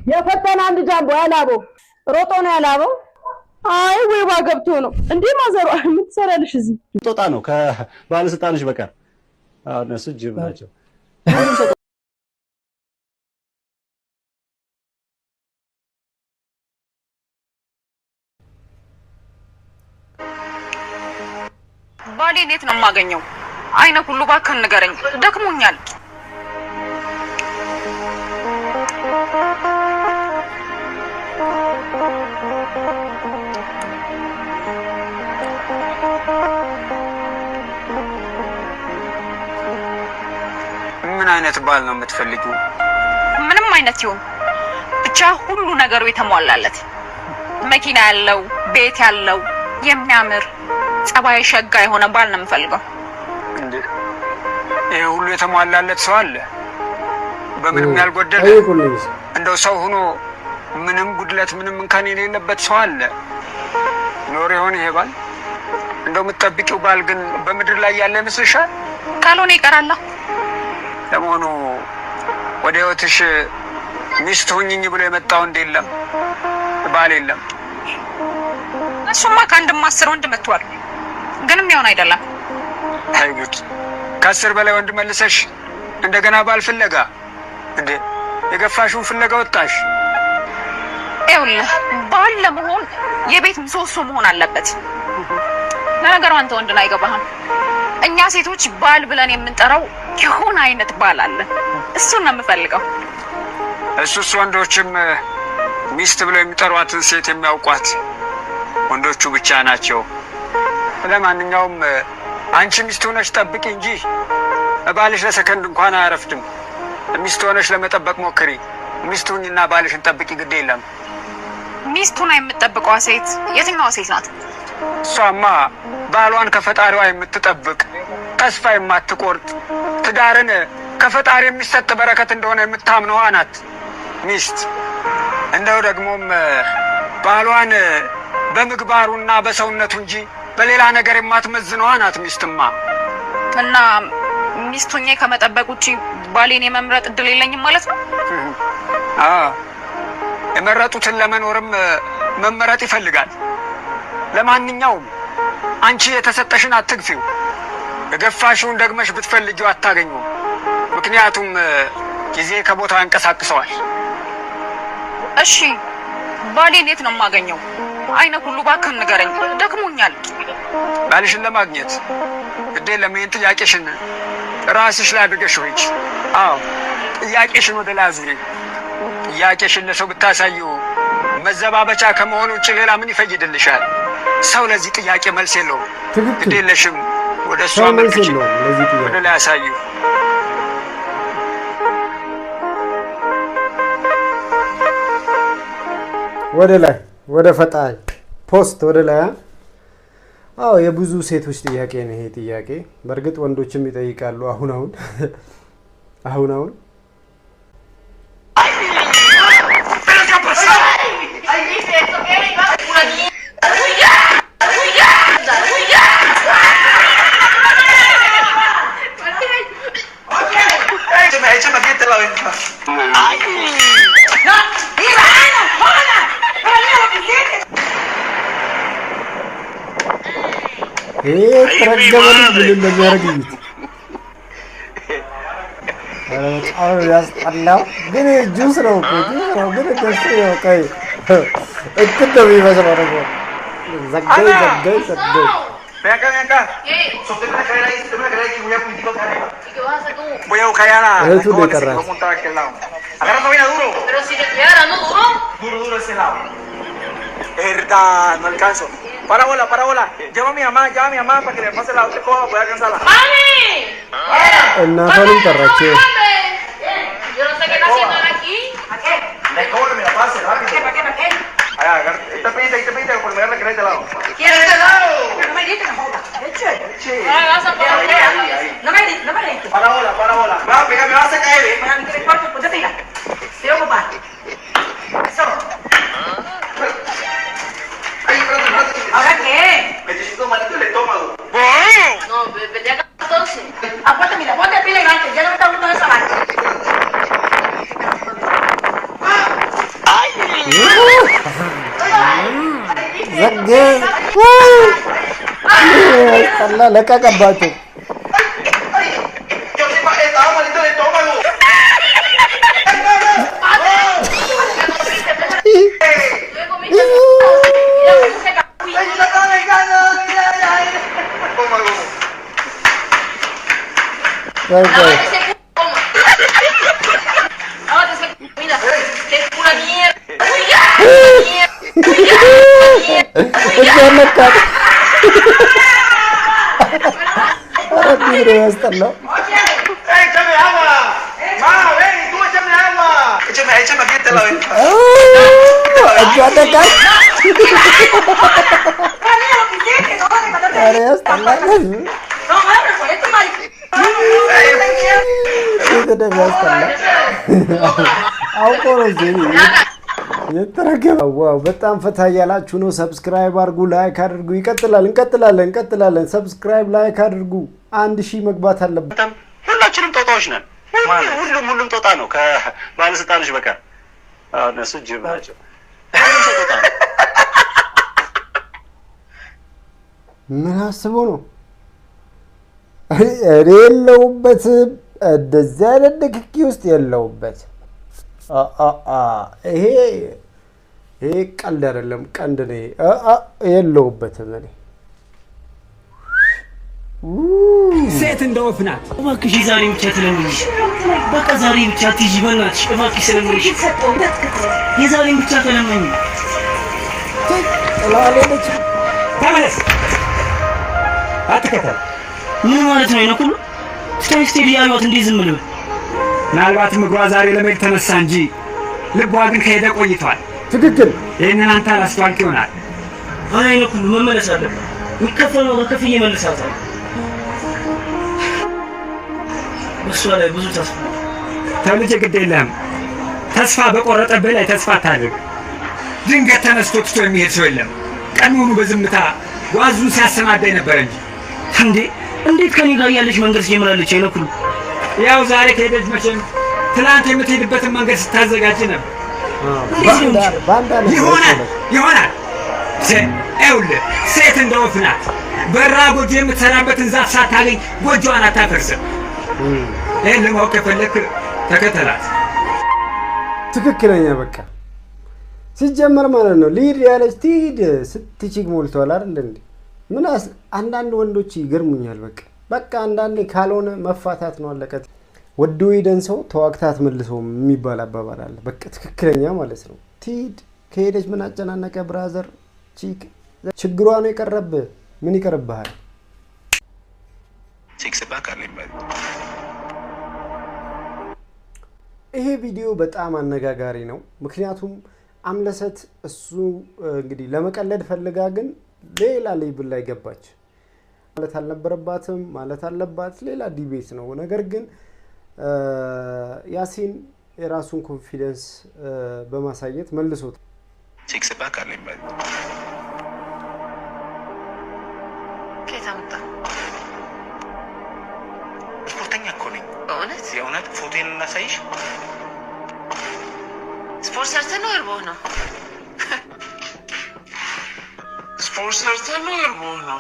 የፈተና አንድ ጃምቦ ያላበው ሮጦ ነው ያላበው። አይ ወይ ባገብቶ ነው እንዴ ማዘሩ ምን ትሰራለሽ እዚህ? ጦጣ ነው ከባለስልጣኖች በቀር። አዎ እነሱ ጅብ ናቸው። ባሌ እንዴት ነው የማገኘው? አይነ ሁሉ እባክህ ንገረኝ፣ ደክሞኛል። ምን አይነት ባል ነው የምትፈልጊው? ምንም አይነት ይሁን ብቻ ሁሉ ነገሩ የተሟላለት መኪና ያለው ቤት ያለው የሚያምር ጸባይ ሸጋ የሆነ ባል ነው የምፈልገው። እንዴ ይሄ ሁሉ የተሟላለት ሰው አለ? በምንም ያልጎደለ እንደው ሰው ሆኖ ምንም ጉድለት ምንም እንከን የሌለበት ሰው አለ? ኖር ይሆን ይሄ ባል? እንደው የምትጠብቂው ባል ግን በምድር ላይ ያለ ይመስልሻል? ካልሆነ ይቀራል። ለመሆኑ ወደ ህይወትሽ ሚስት ሁኚኝ ብሎ የመጣው እንደ የለም ባል የለም? እሱማ ከአንድም 10 ወንድ መጥቷል፣ ግንም ይሆን አይደለም። አይጉድ! ከ10 በላይ ወንድ መልሰሽ እንደገና ባል ፍለጋ እንዴ? የገፋሽውን ፍለጋ ወጣሽ? ይኸውልህ ባል ለመሆን የቤት ምሰሶ መሆን አለበት። ለነገሩ አንተ ወንድ ላይ አይገባህም። እኛ ሴቶች ባል ብለን የምንጠራው የሆነ አይነት ባል አለ። እሱን ነው የምፈልገው። እሱስ ወንዶችም ሚስት ብለው የሚጠሯትን ሴት የሚያውቋት ወንዶቹ ብቻ ናቸው። ለማንኛውም አንቺ ሚስት ሆነሽ ጠብቂ እንጂ ባልሽ ለሰከንድ እንኳን አያረፍድም። ሚስት ሆነሽ ለመጠበቅ ሞክሪ። ሚስት ሁኚና ባልሽን ጠብቂ፣ ግድ የለም። ሚስት ሆና የምትጠብቀዋ ሴት የትኛዋ ሴት ናት? እሷማ ባሏን ከፈጣሪዋ የምትጠብቅ ተስፋ የማትቆርጥ ትዳርን ከፈጣሪ የሚሰጥ በረከት እንደሆነ የምታምነዋ ናት ሚስት። እንደው ደግሞም ባሏን በምግባሩና በሰውነቱ እንጂ በሌላ ነገር የማትመዝነዋ ናት ሚስትማ። እና ሚስት ሆኜ ከመጠበቅ ውጪ ባሌን የመምረጥ እድል የለኝም ማለት ነው? የመረጡትን ለመኖርም መመረጥ ይፈልጋል። ለማንኛውም አንቺ የተሰጠሽን አትግፊው። የገፋሽውን ደግመሽ ብትፈልጊው አታገኙም። ምክንያቱም ጊዜ ከቦታው ያንቀሳቅሰዋል። እሺ ባሌ እንዴት ነው የማገኘው? አይነ ሁሉ እባክህ ንገረኝ፣ ደክሞኛል። ባልሽን ለማግኘት ግዴ ለምን ጥያቄሽን ራስሽ ላይ አድርገሽ ሆይ። አዎ ጥያቄሽን ወደ ላይ አዙሪ። ጥያቄሽን ለሰው ብታሳዩ መዘባበቻ ከመሆኑ ውጭ ሌላ ምን ይፈይድልሻል? ሰው ለዚህ ጥያቄ መልስ የለውም። ግዴ ለሽም ወደ እሷ መልክሽ ወደ ላይ አሳዩ። ወደ ላይ ወደ ፈጣሪ ፖስት ወደ ላይ። አዎ የብዙ ሴቶች ጥያቄ ነው ይሄ ጥያቄ። በእርግጥ ወንዶችም ይጠይቃሉ። አሁን ተረገበልኝ ምን እንደሚያደርግኝ በጣም ያስጠላው። ግን ጁስ ነው ግን ደስ ነው። ቀይ እጥብ ነው የሚመስለው ደግሞ ዘጋይ። Ven acá. Sostén la cadera ahí, que voy a puntico acá arriba. ¿Y qué vas a hacer tú? Voy a buscar ya la escoba que se va a montar a aquel lado. Agarra todavía duro. Pero si le estoy agarrando duro. Duro ese lado. Verdad, no alcanzo. Para bola. Llama a mi mamá para que le pase la otra escoba para poder alcanzarla. ¡Mami! እናቷንም ጠራችው። Yo no sé qué está haciendo él aquí. ¿A qué? La escoba que me la pase, rápido. ¿Para qué? Allá, esta pedita, por mirar la que de este lado. ¿Quieres de este lado? No me grites, no jodas. Eche. Ahora vas a poner ahí. No me grites. Para bola. Va, pégame, vas a caer, Para mí que me corto, pues te tira. Te voy a ocupar. Eso. ¿Ahora qué? Necesito malito el estómago. No, vete acá entonces. Apuérdate, mira, ponte pila y ya no me está gustando esa vaina. ዘጌ አላ ለቀቀባቸው ያስጠላው ዋው በጣም ፈታ ያላችሁ ነው። ሰብስክራይብ አድርጉ፣ ላይክ አድርጉ። እንቀጥላለን። ሰብስክራይብ ላይክ አድርጉ። 1000 መግባት አለበት። ሁላችንም ጦጣዎች ነን ማለት ሁሉም ጦጣ ነው ከባለስልጣኖች በቀር። እነሱ ጅብ ናቸው። ምን አስቦ ነው? የለውበትም። እንደዚያ አይነት ንክኪ ውስጥ የለውበት። ይሄ ቀልድ አይደለም፣ ቀንድ ነው። የለውበትም። እኔ ሴት እንደ ወፍ ናት። እባክሽ ዛሬ ብቻ ትለምንሽ፣ በቃ ዛሬ ብቻ ትይጂ፣ በእናትሽ እባክሽ ስለምንሽ የዛሬን ብቻ ተለምኝ። ጥላለች። ተመለስ፣ አትከተል። ምን ማለት ነው? ይነኩሉ ስቴዲ ያዩት እንዴ ዝም ብለው? ምናልባትም እግሯ ዛሬ ለመሄድ ተነሳ እንጂ ልቧ ግን ከሄደ ቆይቷል። ትክክል። ይህንን አንተ አላስተዋልክ ይሆናል። አይ ይነኩሉ መመለስ አለበት። የሚከፈለው ከፍዬ መልሳታል። በሷ ላይ ብዙ ተስፋ ተልጅ ግድ የለህም። ተስፋ በቆረጠብህ ላይ ተስፋ አታድርግ። ድንገት ተነስቶ ትቶ የሚሄድ ሰው የለም። ቀኑኑ በዝምታ ጓዙን ሲያሰናዳኝ ነበር እንጂ እንዴ! እንዴት ከኔ ጋር ያለች መንገድ ጀምራለች? አይነኩሉ ያው ዛሬ ከሄደች መቼም ትላንት የምትሄድበትን መንገድ ስታዘጋጅ ነበር። ይሆናል። ይኸውልህ ሴት እንደ ወፍ ናት። በራ ጎጆ የምትሰራበትን ዛፍ ሳታገኝ ጎጆዋን አታፈርስም። ይህን ለማወቅ ከፈለክ ተከተላት። ትክክለኛ በቃ ሲጀመር ማለት ነው። ሊድ ያለች ትሂድ ስትችግ ሞልቷል አይደል እንዴ? ምን አንዳንድ ወንዶች ይገርሙኛል። በቃ አንዳንዴ ካልሆነ መፋታት ነው አለቀት። ወዶ ሄደን ሰው ተዋግታት መልሰው የሚባል አባባል አለ። በቃ ትክክለኛ ማለት ነው። ትሂድ። ከሄደች ምን አጨናነቀ ብራዘር? ችግሯ ነው የቀረብህ። ምን ይቀርብሃል? ይሄ ቪዲዮ በጣም አነጋጋሪ ነው። ምክንያቱም አምለሰት እሱ እንግዲህ ለመቀለድ ፈልጋ ግን ሌላ ሌብል ላይ ገባች። ማለት አልነበረባትም ማለት አለባት፣ ሌላ ዲቤት ነው። ነገር ግን ያሲን የራሱን ኮንፊደንስ በማሳየት መልሶት ሲክስ ፓክ አለኝ ማለት ከታምጣ ስፖርተኛ እኮ ነኝ። የእውነት ፎቶዬን እናሳይሽ። ስፖርት ሰርተህ ነው እርቦህ ነው? ስፖርት ሰርተህ ነው እርቦህ ነው?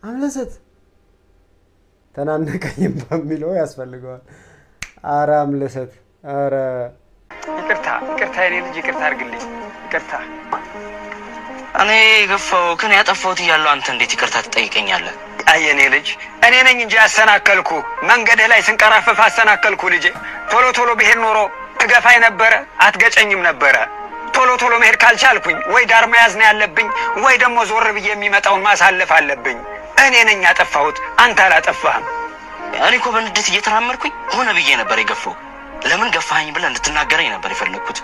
አምለሰት ተናነቀኝ በሚለው ያስፈልገዋል። አረ አምለሰት፣ አረ ይቅርታ የኔ ልጅ ይቅርታ አድርግልኝ። ይቅርታ እኔ ገፋው ከኔ ያጠፋሁት እያለሁ አንተ እንዴት ይቅርታ ትጠይቀኛለህ? አይ የኔ ልጅ እኔ ነኝ እንጂ ያሰናከልኩ። መንገድህ ላይ ስንቀራፈፍ አሰናከልኩ ልጄ። ቶሎ ብሄድ ኖሮ ትገፋኝ ነበረ፣ አትገጨኝም ነበረ። ቶሎ መሄድ ካልቻልኩኝ ወይ ዳር መያዝ ነው ያለብኝ ወይ ደግሞ ዞር ብዬ የሚመጣውን ማሳለፍ አለብኝ። እኔ ነኝ ያጠፋሁት፣ አንተ አላጠፋህም። እኔ እኮ በንዴት እየተራመድኩኝ ሆነ ብዬ ነበር የገፋው። ለምን ገፋኸኝ ብለህ እንድትናገረኝ ነበር የፈለግኩት።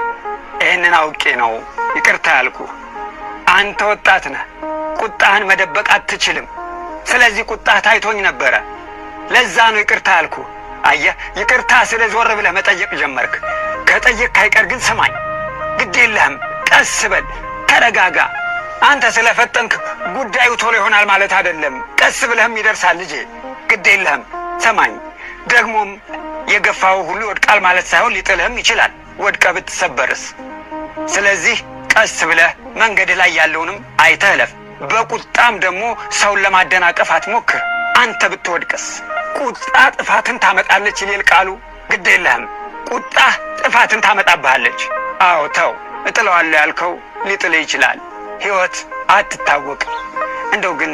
ይህንን አውቄ ነው ይቅርታ ያልኩ። አንተ ወጣት ነህ፣ ቁጣህን መደበቅ አትችልም። ስለዚህ ቁጣህ ታይቶኝ ነበረ፣ ለዛ ነው ይቅርታ ያልኩ። አየህ፣ ይቅርታ ስለ ዞር ብለህ መጠየቅ ጀመርክ። ከጠየቅ ካይቀር ግን ስማኝ፣ ግድ የለህም፣ ቀስ በል፣ ተረጋጋ። አንተ ስለፈጠንክ ጉዳዩ ቶሎ ይሆናል ማለት አይደለም። ቀስ ብለህም ይደርሳል ልጄ፣ ግድ የለህም። ሰማኝ፣ ደግሞም የገፋው ሁሉ ይወድቃል ማለት ሳይሆን ሊጥልህም ይችላል፣ ወድቀህ ብትሰበርስ። ስለዚህ ቀስ ብለህ መንገድ ላይ ያለውንም አይተህ እለፍ። በቁጣም ደግሞ ሰውን ለማደናቀፍ አትሞክር። አንተ ብትወድቅስ? ቁጣ ጥፋትን ታመጣለች ይላል ቃሉ። ግድ የለህም፣ ቁጣ ጥፋትን ታመጣብሃለች። አዎ ተው፣ እጥለዋለሁ ያልከው ሊጥልህ ይችላል። ህይወት አትታወቅ። እንደው ግን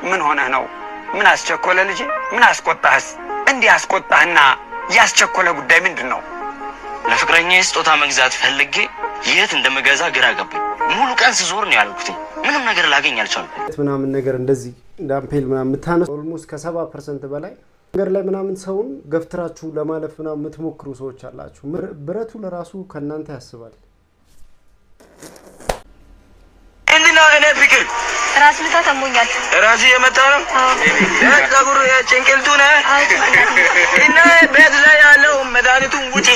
ምን ሆነህ ነው? ምን አስቸኮለ ልጄ? ምን አስቆጣህስ? እንዲህ አስቆጣህና ያስቸኮለ ጉዳይ ምንድን ነው? ለፍቅረኛዬ ስጦታ መግዛት ፈልጌ የት እንደምገዛ ግራ ገባኝ። ሙሉ ቀን ስዞር ነው ያልኩት። ምንም ነገር ላገኝ አልቻልኩም። ምናምን ነገር እንደዚህ ዳምፔል ምናምን የምታነሱ ኦልሞስት ከ70% በላይ ነገር ላይ ምናምን ሰውን ገፍትራችሁ ለማለፍ ምናምን የምትሞክሩ ሰዎች አላችሁ። ብረቱ ለራሱ ከእናንተ ያስባል። እንዴና እኔ ፍቅር ራስ ምታት አሞኛል። ራስ የመጣ ነው ጸጉር ጭንቅልቱ ነህ እና ቤት ላይ ያለው መድኃኒቱን ውጪ።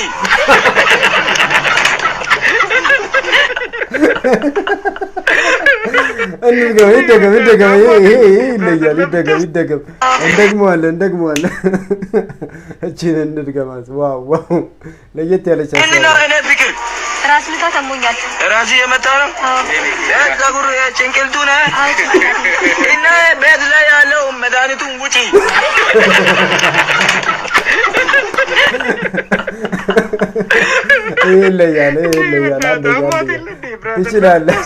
እንደገም ይሄ ይለያል። እንደገም እንደግመዋለን። እቺን እንደገማት ዋው ለየት ያለች እንዴና እኔ ፍቅር ራስ ምታት አሞኛል። ራስ የመጣ ነው ጸጉር ጭንቅልቱ ነህ እና ቤት ላይ ያለው መድኃኒቱን ውጪ። ይለያል። ትችላለህ።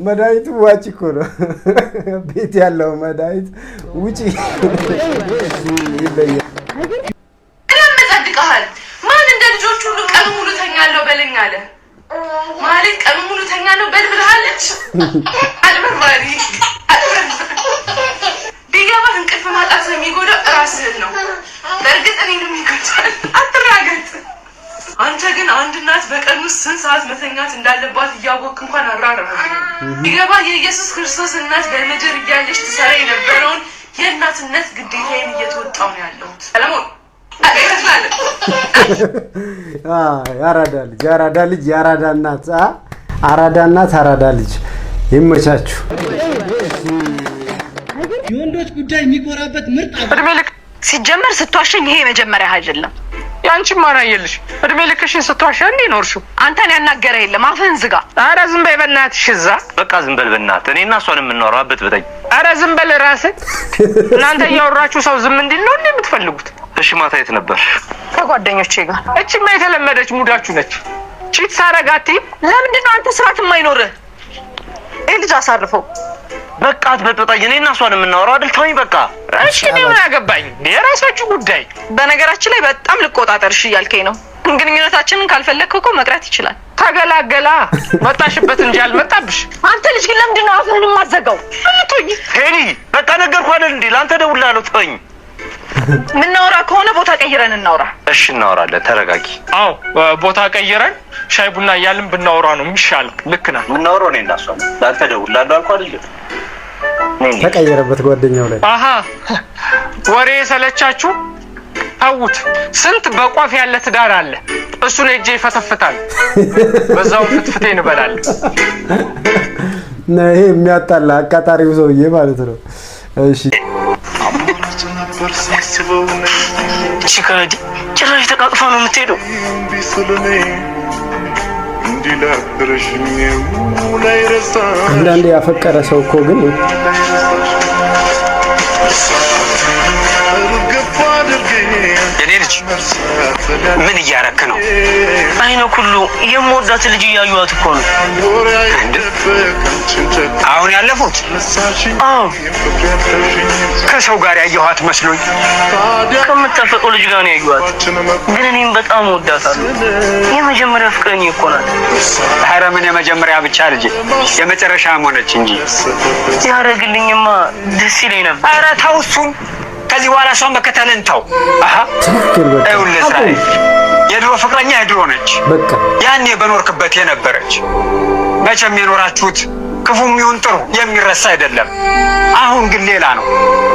መድኃኒቱ ዋጭ እኮ ነው። ቤት ያለው መድኃኒት ውጪ። ይለያል። ጸድቀሃል። ማን እንደ ልጆች ሁሉ ቀኑ ሙሉ ተኛለሁ በለኝ አለ ማለት ቀኑ ሙሉ ተኛለሁ በል ብለሃለች። አልበርባሪ ቢገባህ እንቅልፍ ማጣት የሚጎዳው ራስህን ነው። በእርግጥ እኔንም ይጎዳል። አትራገጥ። አንተ ግን አንድ እናት በቀን ውስጥ ስንት ሰዓት መተኛት እንዳለባት እያወቅህ እንኳን አራራህ። ቢገባህ የኢየሱስ ክርስቶስ እናት በምድር እያለች ትሰራ የነበረውን የእናትነት ግዴታዬን እየተወጣሁ ነው ያለሁት። ሰለሞን ያራዳ ልጅ አራዳ ልጅ ይመቻችሁ። የወንዶች ጉዳይ የሚቆራበት ምርጥ እድሜ ልክ ሲጀመር ስትዋሸኝ ይሄ መጀመሪያ አይደለም። ያንቺ ማራየልሽ እድሜ ልክሽን ስትዋሻ እንዴ ኖርሽው? አንተን ያናገረ የለም። አፍህን ዝጋ። ኧረ ዝም በይ በእናትሽ። እዛ በቃ ዝም በል በእናትህ። እኔና እሷን የምናወራበት ብተኝ። ኧረ ዝም በል ራስህ። እናንተ እያወራችሁ ሰው ዝም እንዲል ነው እንዴ የምትፈልጉት? እሺ ማታ የት ነበር? ከጓደኞቼ ጋር። እቺማ የተለመደች ሙዳችሁ ነች። ቺት ሳረጋቲ። ለምንድን ነው አንተ ስርዓት የማይኖርህ? ይሄ ልጅ አሳርፈው። በቃ አትበጥብጣኝ። እኔና እሷን የምናወራው አይደል? ተወኝ በቃ። እሺ እኔ ምን አገባኝ? የራሳችሁ ጉዳይ። በነገራችን ላይ በጣም ልቆጣጠርሽ እያልከኝ ነው። ግንኙነታችንን ካልፈለግከው እኮ መቅረት ይችላል። ተገላገላ መጣሽበት እንጂ አልመጣብሽ። አንተ ልጅ ግን ለምንድን ነው አፍህን የማዘጋው? ፍልቶኝ ሄኒ በቃ ነገርኩህ አይደል እንዴ? ለአንተ ደውላለሁ። ተወኝ። ምናወራ ከሆነ ቦታ ቀይረን እናውራ። እሺ እናወራለን። ተረጋጊ። አዎ ቦታ ቀይረን ሻይ ቡና እያልን ብናወራ ነው የሚሻለው። ልክ ነህ። የምናወራው እኔና እሷ ነው። ለአንተ ደውላለሁ አልኩህ አይደል? ተቀየረበት ጓደኛው ላይ። አሃ ወሬ ሰለቻችሁ? አውት ስንት በቋፍ ያለ ትዳር አለ። እሱን እጄ ይፈተፍታል። በዛው ፍትፍቴ እንበላለን። ይሄ የሚያጣላ አቃጣሪው ሰውዬ ማለት ነው። እሺ ቺካዲ ጭራሽ ተቃቅፋ ነው የምትሄደው። አንዳንዴ ያፈቀረ ሰው እኮ ግን የኔ ልጅ ምን እያረክ ነው? አይነ ሁሉ የምወዳት ልጅ እያዩዋት እኮ ነው። አሁን ያለፉት? አዎ ከሰው ጋር ያየኋት መስሎኝ። ከምታፈቀው ልጅ ጋር ነው ያዩዋት። ግን እኔም በጣም ወዳታለሁ። የመጀመሪያ ፍቅረኛ እኮ ናት። ኧረ ምን የመጀመሪያ ብቻ ልጅ የመጨረሻም ሆነች እንጂ ያደርግልኝማ ደስ ይለኝ ነበር። ኧረ ተው እሱን። ከዚህ በኋላ እሷን መከተልን ተው። አሃ ይኸውልህ እስራኤል የድሮ ፍቅረኛ የድሮ ነች። በቃ ያኔ በኖርክበት የነበረች። መቼም የኖራችሁት ክፉም ይሁን ጥሩ የሚረሳ አይደለም። አሁን ግን ሌላ ነው።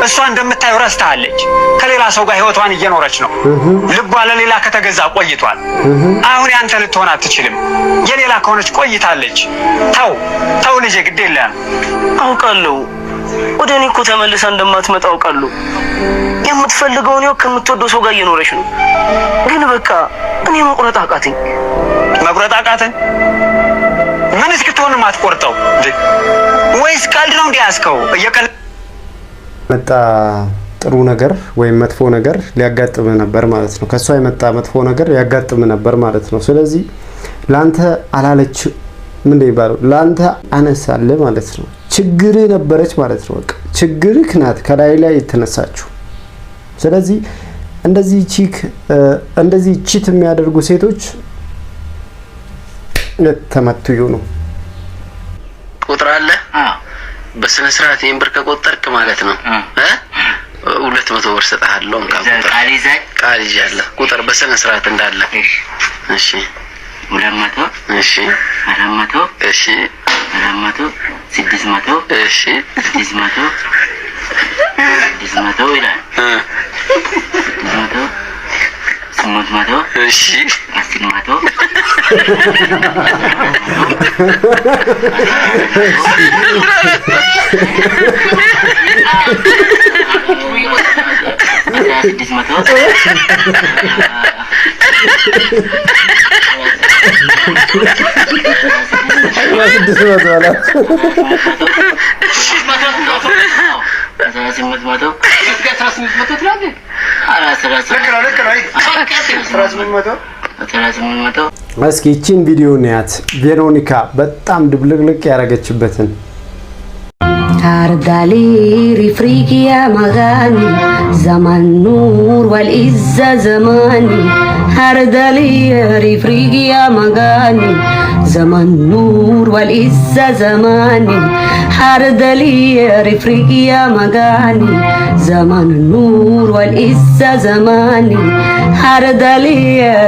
እሷ እንደምታየው ረስታለች። ከሌላ ሰው ጋር ህይወቷን እየኖረች ነው። ልቧ ለሌላ ከተገዛ ቆይቷል። አሁን ያንተ ልትሆን አትችልም። የሌላ ከሆነች ቆይታለች። ተው ልጄ፣ ግድ የለም። አውቃለሁ ወደ እኔ እኮ ተመልሳ እንደማትመጣ አውቃለሁ። የምትፈልገው ነው ከምትወደው ሰው ጋር እየኖረች ነው። ግን በቃ እኔ መቁረጥ አቃተኝ። መቁረጥ አቃተኝ? ምን እስክትሆን ማትቆርጠው ወይስ ቀልድ ነው እንዲያስከው? መጣ ጥሩ ነገር ወይም መጥፎ ነገር ሊያጋጥም ነበር ማለት ነው። ከሷ የመጣ መጥፎ ነገር ያጋጥም ነበር ማለት ነው። ስለዚህ ላንተ አላለች ምን ይባላል? ላንተ አነሳለ ማለት ነው። ችግር ነበረች ማለት ነው። በቃ ችግርህ ናት ከላይ ላይ የተነሳችው። ስለዚህ እንደዚህ ቺት የሚያደርጉ ሴቶች ለተመቱ ይሁኑ። ቁጥር አለ። በስነ ስርዓት ይንብር ከቆጠርክ ማለት ነው 200 ብር ሰጣለሁ። ቃል ይዣለሁ። ቁጥር በስነ ስርዓት እንዳለ። እሺ 200 እሺ 400 እሺ 400 600 እሺ 600 600 ይላል 600 800 እሺ 1000 እስኪ እቺን ቪዲዮ ንያት። ቬሮኒካ በጣም ድብልቅልቅ ያረገችበትን Hardali rifrigia magani zaman nur wal izza zamani Hardali rifrigia magani zaman nur wal izza zamani Hardali rifrigia magani zaman nur wal izza zamani Hardali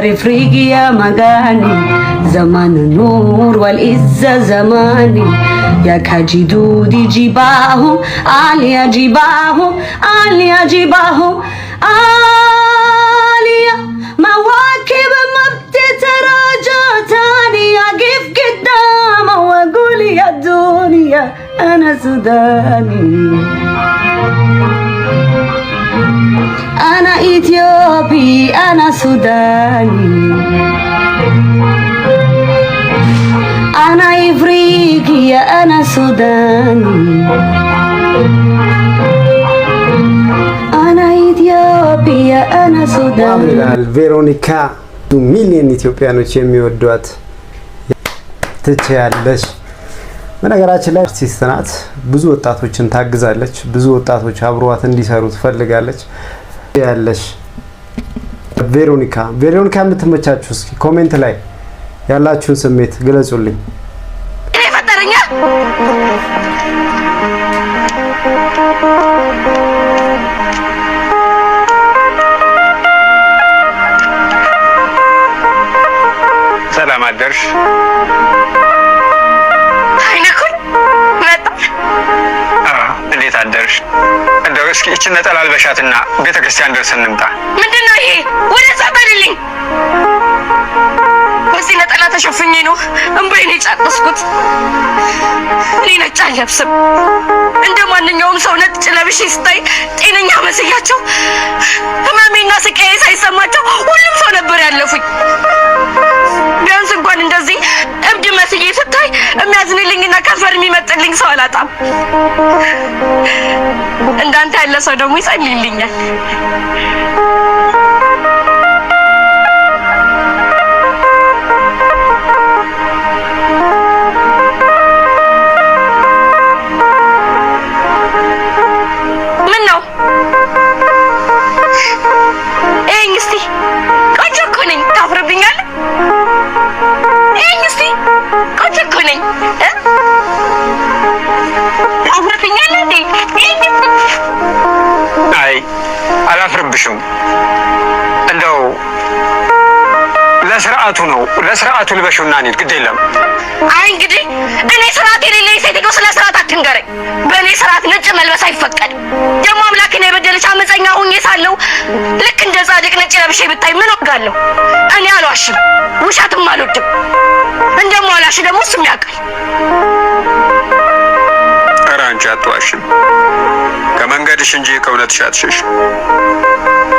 rifrigia magani zaman nur wal izza zamani يا كاجدو دي جباهو عاليا جباهو عاليا جباهو عاليا مواكب ما بتتراجع تاني اقف قدامه واقول يا دنيا انا سوداني انا اثيوبي انا سوداني أنا إفريقيا أنا سوداني أنا إثيوبيا أنا سوداني ቬሮኒካ ሚሊዮን ኢትዮጵያኖች የሚወዷት ትችያለሽ። በነገራችን ላይ አርቲስት ናት። ብዙ ወጣቶችን ታግዛለች። ብዙ ወጣቶች አብሯት እንዲሰሩ ትፈልጋለች። ያለሽ ቬሮኒካ የምትመቻችሁ እስኪ ኮሜንት ላይ ያላችሁን ስሜት ግለጹልኝ። እኔ ፈጠረኛ ሰላም አደርሽ። አይነኩኝ መጣ። እንዴት አደርሽ? እንደው እስኪ እቺ ነጠላ አልበሻትና ቤተክርስቲያን ደርሰን እንምጣ። ምንድነው ይሄ? ወደ ጸበልልኝ። በዚህ ነጠላ ተሸፍኜ ነው እንባዬን የጫቀስኩት። እኔ ነጭ አልለብስም። እንደ ማንኛውም ሰው ነጭ ለብሼ ስታይ ጤነኛ መስያቸው ህመሜና ስቃዬ ሳይሰማቸው ሁሉም ሰው ነበር ያለፉኝ። ቢያንስ እንኳን እንደዚህ እብድ መስዬ ስታይ የሚያዝንልኝና ከንፈር የሚመጥልኝ ሰው አላጣም። እንዳንተ ያለ ሰው ደግሞ ይጸልይልኛል። አላፍርብሽም። እንደው ለስርዓቱ ልበሽውና እንሂድ። ግድ የለም አይ እንግዲህ እኔ ስርዓት የሌለኝ ሴትዮ ስለ ስርዓት አትንገረኝ። በእኔ ስርዓት ነጭ መልበስ አይፈቀድም። ደግሞ አምላክን የበደለች አመፀኛ ሁኜ ሳለሁ ልክ እንደ ጻድቅ ነጭ ለብሼ ብታይ ምን ወጋለሁ? እኔ አልዋሽም፣ ውሸትም አልወድም። እንደማዋላሽ ደግሞ እሱም ያውቃል። ኧረ አንቺ አትዋሽም። ከመንገድሽ እንጂ ከእውነትሽ አትሸሽ።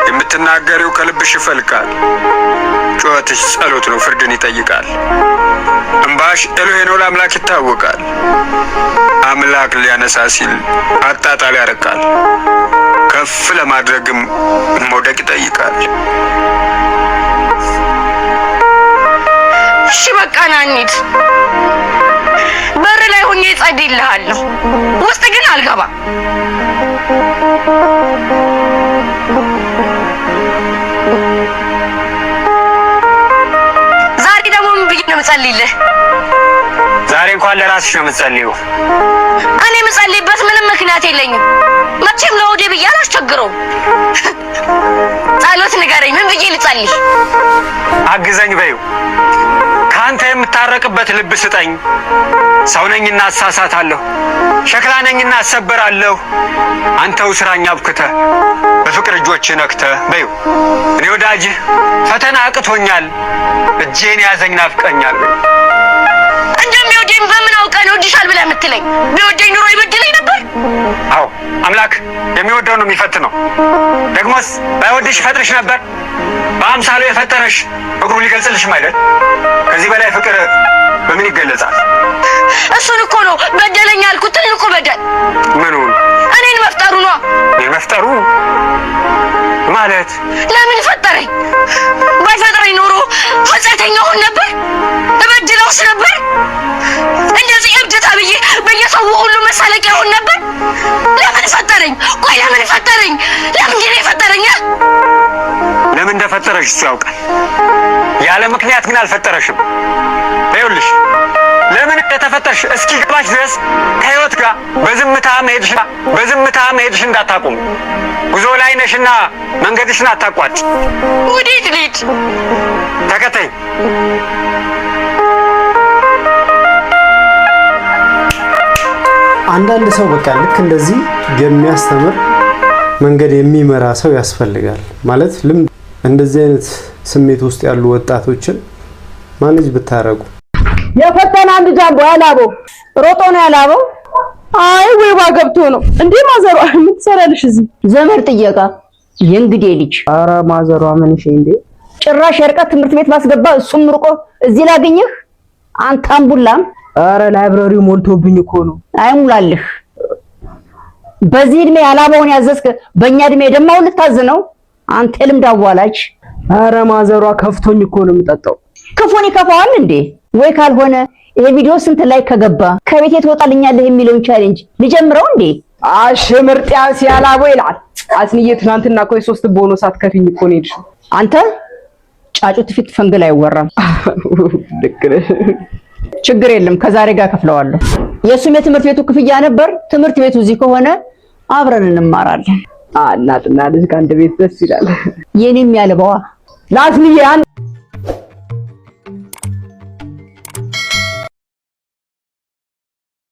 የምትናገሪው ከልብሽ ይፈልቃል። ጩኸትሽ ጸሎት ነው፣ ፍርድን ይጠይቃል። እምባሽ ኤሎሄ ነው፣ ለአምላክ ይታወቃል። አምላክ ሊያነሳ ሲል አጣጣል ያረቃል። ከፍ ለማድረግም መውደቅ ይጠይቃል። እሺ በቃ ና እንሂድ። በር ላይ ሆኜ እጸልይልሃለሁ፣ ውስጥ ግን አልገባም። ዛሬ ደግሞ ምን ብዬሽ ነው የምጸልይልህ? ዛሬ እንኳን ለራስሽ ነው የምትጸልይው። እኔ የምጸልይበት ምንም ምክንያት የለኝም። መቼም ለወዴ ብዬ አላስቸግረውም። ጸሎት ንገረኝ፣ ምን ብዬ ልጸልይ? አግዘኝ በይው። ከአንተ የምታረቅበት ልብ ስጠኝ። ሰው ነኝና አሳሳታለሁ፣ ሸክላ ነኝና አሰበራለሁ። አንተው ስራኛ አብክተህ በፍቅር እጆች ነክተህ በይው። እኔ ወዳጅህ ፈተና አቅቶኛል፣ እጄን ያዘኝ ናፍቀኛል። እንደሚወደኝ በምን አውቀህ ነው እወድሻል ብለህ የምትለኝ? ቢወደኝ ኑሮ ይበድለኝ ነበር። አዎ አምላክ የሚወደው ነው የሚፈትነው። ደግሞስ ባይወድሽ ይፈጥርሽ ነበር። በአምሳሉ የፈጠረሽ ፍቅሩ ሊገልጽልሽም አይደል? ከዚህ በላይ ፍቅር በምን ይገለጻል? እሱን እኮ ነው በደለኝ ያልኩት፣ ትልቁ በደል። ምኑን? እኔን መፍጠሩ ነው። እኔን መፍጠሩ ማለት? ለምን ፈጠረኝ? ባይፈጥረኝ ኖሮ ኃጢአተኛ ሆን ነበር፣ እበድለውስ ነበር። እንደዚህ እብድ ተብዬ በየሰው ሁሉ መሳለቂያ ሆን ነበር። ለምን ፈጠረኝ? ቆይ ለምን ፈጠረኝ? ለምንድን ነው የፈጠረኝ? ለምን እንደፈጠረሽ እሱ ያውቃል። ያለ ምክንያት ግን አልፈጠረሽም። ይኸውልሽ ለምን እንደተፈጠርሽ እስኪገባሽ ድረስ ከህይወት ጋር በዝምታ መሄድሽ እንዳታቁም። ጉዞ ላይ ነሽና መንገድሽን አታቋጭ። ወዴት ልሂድ? ተከተኝ። አንዳንድ ሰው በቃ ልክ እንደዚህ የሚያስተምር መንገድ የሚመራ ሰው ያስፈልጋል። ማለት ልምድ እንደዚህ አይነት ስሜት ውስጥ ያሉ ወጣቶችን ማኔጅ ብታረጉ። የፈተና አንድ ጃምቦ ያላበው ሮጦ ነው ያላበው። አይ ወይባ ገብቶ ነው እንዴ? ማዘሯ ምን ትሰራለሽ እዚህ? ዘመድ ጥየቃ የእንግዴ ልጅ። ኧረ ማዘሯ ምን እሺ እንዴ? ጭራሽ የርቀት ትምህርት ቤት ማስገባ እሱም ርቆ እዚህ ላገኘህ አንተ አምቡላም። ኧረ ላይብረሪው ሞልቶብኝ እኮ ነው። አይሙላልህ። በዚህ እድሜ ያላበውን ያዘዝክ በእኛ እድሜ ደማው ልታዝነው አንተ ልምድ አዋላጅ። ኧረ ማዘሯ ከፍቶኝ እኮ ነው የምጠጣው። ክፉን ይከፋዋል እንዴ? ወይ ካልሆነ ይሄ ቪዲዮ ስንት ላይ ከገባ ከቤት ትወጣልኛለህ የሚለውን ቻሌንጅ ልጀምረው እንዴ? አሽምርጥያስ ያላበው ይላል። አስንዬ ትናንትና እኮ የሶስት ቦኖስ አትከፍኝ እኮ ነው የሄድሽው። አንተ ጫጩት ፊት ፈንግል አይወራም። ልክ ነህ። ችግር የለም ከዛሬ ጋር ከፍለዋለሁ። የሱም የትምህርት ቤቱ ክፍያ ነበር። ትምህርት ቤቱ እዚህ ከሆነ አብረን እንማራለን። እናትና ልጅ ከአንድ ቤት ደስ ይላል። የኔም ያልበዋ ላስንዬ